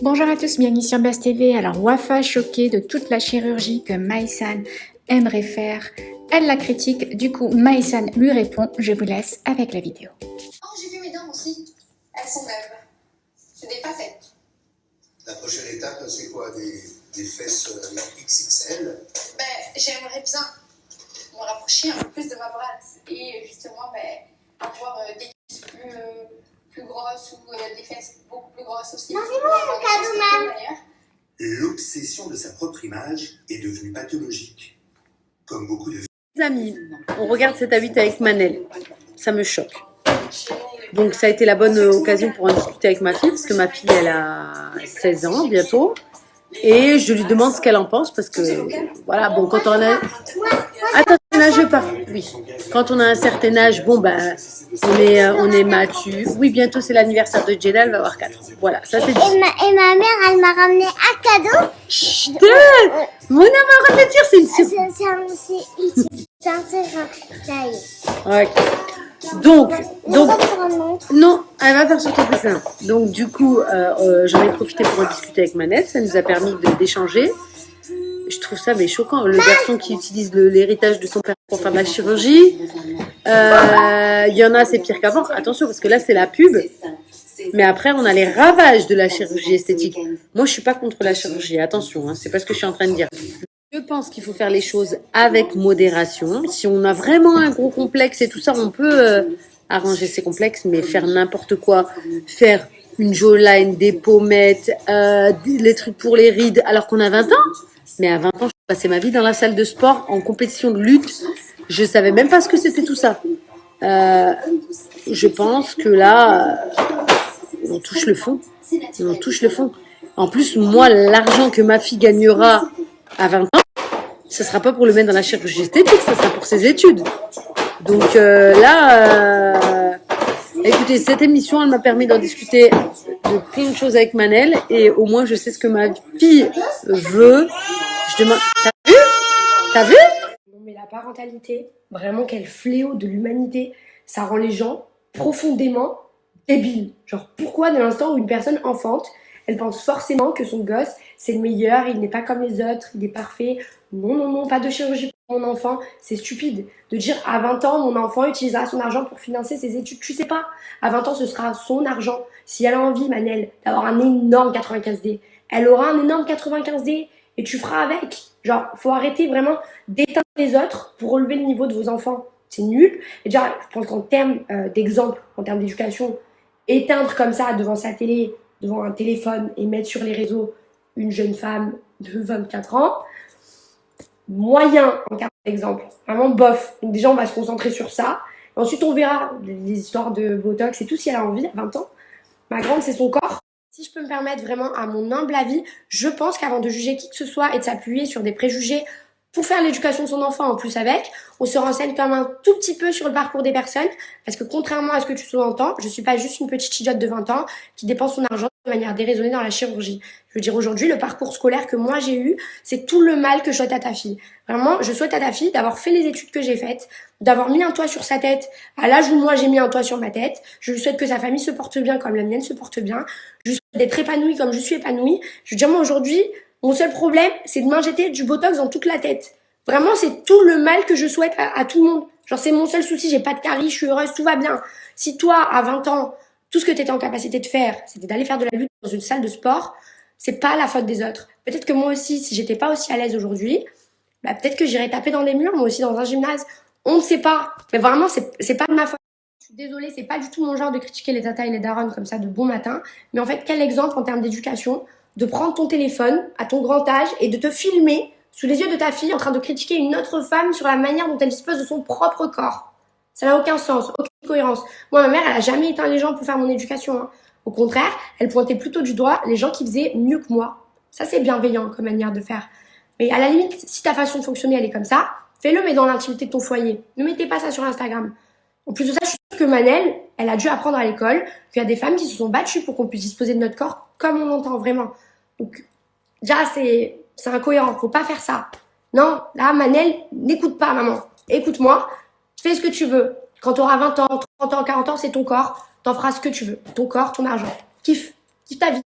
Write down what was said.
Bonjour à tous, bienvenue sur Buzz TV. Alors, Wafa choquée de toute la chirurgie que Maïsan aimerait faire. Elle la critique, du coup Maïsan lui répond. Je vous laisse avec la vidéo. Oh, j'ai vu mes dents aussi. Elles sont neuves. C'est des facettes. La prochaine étape, c'est quoi? Des fesses XXL? Ben, j'aimerais bien me rapprocher un peu plus de ma brasse et justement avoir des cuisses plus grosses ou des fesses beaucoup plus grosses aussi. L'obsession de sa propre image est devenue pathologique. Comme beaucoup de Amis, on regarde cette habite avec Manel. Ça me choque. Donc ça a été la bonne occasion pour en discuter avec ma fille, parce que ma fille, elle a 16 ans bientôt. Et je lui demande ce qu'elle en pense, parce que, voilà, bon, quand on a... Attends, je pars. Oui. Quand on a un certain âge, bon, ben, on est mature. Oui, bientôt, c'est l'anniversaire de Jeddah, elle va avoir 4 ans. Voilà, ça c'est dit. Et ma mère, elle m'a ramené un cadeau. Chut, mon amour, on va te dire, c'est une surprise. C'est un serre-caille. Ouais. Donc, non, elle va faire sur ton dessin. Donc, du coup, j'en ai profité pour en discuter avec Manette. Ça nous a permis d'échanger. Je trouve ça choquant. Le garçon qui utilise l'héritage de son père pour faire de la chirurgie. Il y en a, c'est pire qu'avant. Attention, parce que là, c'est la pub. Mais après, on a les ravages de la chirurgie esthétique. Moi, je suis pas contre la chirurgie. Attention, hein, c'est pas ce que je suis en train de dire. Je pense qu'il faut faire les choses avec modération. Si on a vraiment un gros complexe et tout ça, on peut arranger ses complexes, mais faire n'importe quoi, faire une jawline, des pommettes, les trucs pour les rides, alors qu'on a 20 ans. Mais à 20 ans, je passais ma vie dans la salle de sport, en compétition de lutte. Je savais même pas ce que c'était tout ça. Je pense que là, on touche le fond. On touche le fond. En plus, moi, l'argent que ma fille gagnera à 20 ans, ce sera pas pour le mettre dans la chirurgie esthétique, ça sera pour ses études. Donc écoutez, cette émission, elle m'a permis d'en discuter de plein de choses avec Manel, et au moins je sais ce que ma fille veut. Je demande, t'as vu? Non, mais la parentalité, vraiment quel fléau de l'humanité, ça rend les gens profondément débiles. Genre, pourquoi, dès l'instant où une personne enfante, elle pense forcément que son gosse, c'est le meilleur, il n'est pas comme les autres, il est parfait. Non, non, non, pas de chirurgie pour mon enfant. C'est stupide de dire à 20 ans, mon enfant utilisera son argent pour financer ses études. Tu sais pas. À 20 ans, ce sera son argent. Si elle a envie, Manel, d'avoir un énorme 95D, elle aura un énorme 95D et tu feras avec. Genre, faut arrêter vraiment d'éteindre les autres pour relever le niveau de vos enfants. C'est nul. Et déjà, je pense qu'en termes d'exemple, en termes d'éducation, éteindre comme ça devant sa télé, devant un téléphone et mettre sur les réseaux une jeune femme de 24 ans, moyen en termes d'exemple, vraiment bof. Donc déjà, on va se concentrer sur ça. Et ensuite, on verra les histoires de Botox et tout si elle a envie à 20 ans. Ma grande, c'est son corps. Si je peux me permettre vraiment à mon humble avis, je pense qu'avant de juger qui que ce soit et de s'appuyer sur des préjugés pour faire l'éducation de son enfant en plus avec, on se renseigne quand même un tout petit peu sur le parcours des personnes, parce que contrairement à ce que tu sous-entends, je suis pas juste une petite idiote de 20 ans qui dépense son argent de manière déraisonnée dans la chirurgie. Je veux dire, aujourd'hui, le parcours scolaire que moi j'ai eu, c'est tout le mal que je souhaite à ta fille. Vraiment, je souhaite à ta fille d'avoir fait les études que j'ai faites, d'avoir mis un toit sur sa tête à l'âge où moi j'ai mis un toit sur ma tête. Je lui souhaite que sa famille se porte bien comme la mienne se porte bien. Je lui souhaite d'être épanouie comme je suis épanouie. Je veux dire, moi aujourd'hui, mon seul problème, c'est de m'injecter du Botox dans toute la tête. Vraiment, c'est tout le mal que je souhaite à tout le monde. Genre, c'est mon seul souci, j'ai pas de caries, je suis heureuse, tout va bien. Si toi, à 20 ans, tout ce que tu étais en capacité de faire, c'était d'aller faire de la lutte dans une salle de sport, c'est pas la faute des autres. Peut-être que moi aussi, si j'étais pas aussi à l'aise aujourd'hui, bah peut-être que j'irais taper dans des murs, moi aussi dans un gymnase. On ne sait pas. Mais vraiment, c'est pas de ma faute. Je suis désolée, c'est pas du tout mon genre de critiquer les tatas et les darons comme ça de bon matin. Mais en fait, quel exemple en termes d'éducation de prendre ton téléphone à ton grand âge et de te filmer sous les yeux de ta fille en train de critiquer une autre femme sur la manière dont elle dispose de son propre corps. Ça n'a aucun sens, aucune cohérence. Moi, ma mère, elle a jamais éteint les gens pour faire mon éducation. Hein. Au contraire, elle pointait plutôt du doigt les gens qui faisaient mieux que moi. Ça, c'est bienveillant comme manière de faire. Mais à la limite, si ta façon de fonctionner, elle est comme ça, fais-le, mais dans l'intimité de ton foyer. Ne mettez pas ça sur Instagram. En plus de ça, je suis sûre que Manel, elle a dû apprendre à l'école qu'il y a des femmes qui se sont battues pour qu'on puisse disposer de notre corps comme on l'entend vraiment. Donc, déjà, c'est incohérent. Faut pas faire ça. Non, là, Manel, n'écoute pas, maman. Écoute-moi. Fais ce que tu veux. Quand tu auras 20 ans, 30 ans, 40 ans, c'est ton corps. T'en feras ce que tu veux. Ton corps, ton argent. Kiffe. Kiffe ta vie.